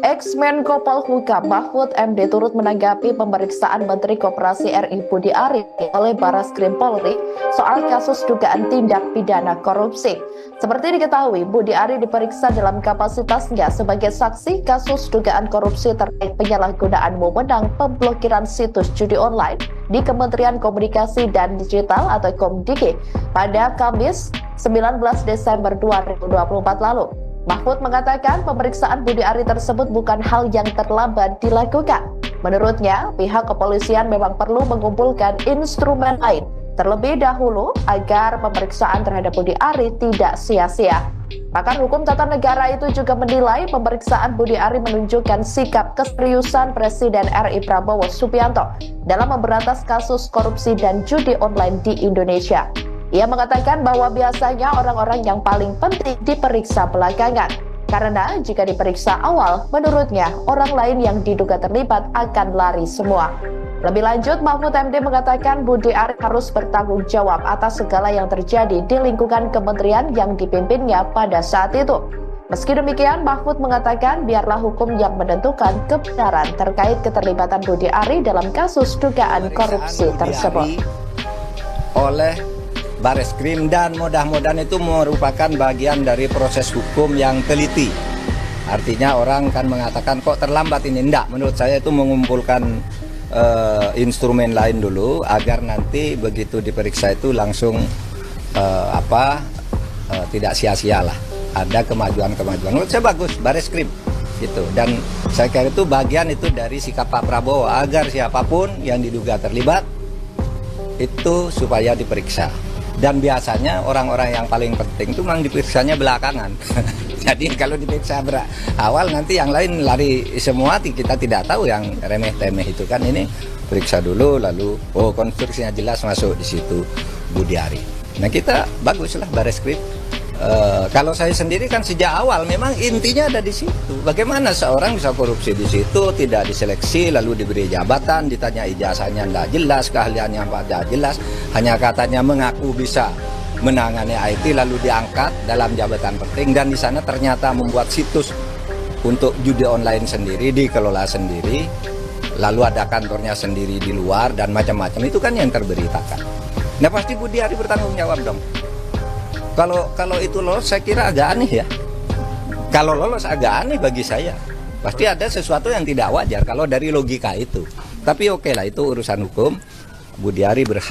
Ex-Menko Polhukam Mahfud MD turut menanggapi pemeriksaan Menteri Koperasi RI Budi Ari oleh Barreskrim Polri soal kasus dugaan tindak pidana korupsi. Seperti diketahui, Budi Ari diperiksa dalam kapasitasnya sebagai saksi kasus dugaan korupsi terkait penyalahgunaan wewenang pemblokiran situs judi online di Kementerian Komunikasi dan Digital atau Komdigi pada Kamis 19 Desember 2024 lalu. Mahfud mengatakan pemeriksaan Budi Ari tersebut bukan hal yang terlambat dilakukan. Menurutnya, pihak kepolisian memang perlu mengumpulkan instrumen lain terlebih dahulu agar pemeriksaan terhadap Budi Ari tidak sia-sia. Pakar hukum tata negara itu juga menilai pemeriksaan Budi Ari menunjukkan sikap keseriusan Presiden RI Prabowo Subianto dalam memberantas kasus korupsi dan judi online di Indonesia. Ia mengatakan bahwa biasanya orang-orang yang paling penting diperiksa belakangan. Karena jika diperiksa awal, menurutnya orang lain yang diduga terlibat akan lari semua. Lebih lanjut, Mahfud MD mengatakan Budi Ari harus bertanggung jawab atas segala yang terjadi di lingkungan kementerian yang dipimpinnya pada saat itu. Meski demikian, Mahfud mengatakan biarlah hukum yang menentukan kebenaran terkait keterlibatan Budi Ari dalam kasus dugaan korupsi tersebut. Oleh Barreskrim, dan mudah-mudahan itu merupakan bagian dari proses hukum yang teliti. Artinya orang kan mengatakan kok terlambat ini. Enggak, menurut saya itu mengumpulkan instrumen lain dulu agar nanti begitu diperiksa itu langsung tidak sia-sia lah. Ada kemajuan-kemajuan. Menurut saya bagus Barreskrim gitu. Dan saya kira itu bagian itu dari sikap Pak Prabowo agar siapapun yang diduga terlibat itu supaya diperiksa. Dan biasanya orang-orang yang paling penting itu memang diperiksanya belakangan. Jadi kalau diperiksa awal nanti yang lain lari semua, kita tidak tahu yang remeh-temeh itu kan. Ini periksa dulu lalu konstruksinya jelas masuk di situ Budi Ari. Nah kita baguslah Barreskrim. Kalau saya sendiri kan sejak awal memang intinya ada di situ. Bagaimana seorang bisa korupsi di situ, tidak diseleksi, lalu diberi jabatan, ditanya ijazahnya tidak jelas, keahliannya tidak jelas, hanya katanya mengaku bisa menangani IT, lalu diangkat dalam jabatan penting, dan di sana ternyata membuat situs untuk judi online sendiri, dikelola sendiri, lalu ada kantornya sendiri di luar dan macam-macam. Itu kan yang terberitakan. Nah pasti Budi Ari bertanggung jawab dong. Kalau itu lolos saya kira agak aneh ya. Kalau lolos agak aneh bagi saya. Pasti ada sesuatu yang tidak wajar kalau dari logika itu. Tapi oke lah, itu urusan hukum. Budi Ari berhak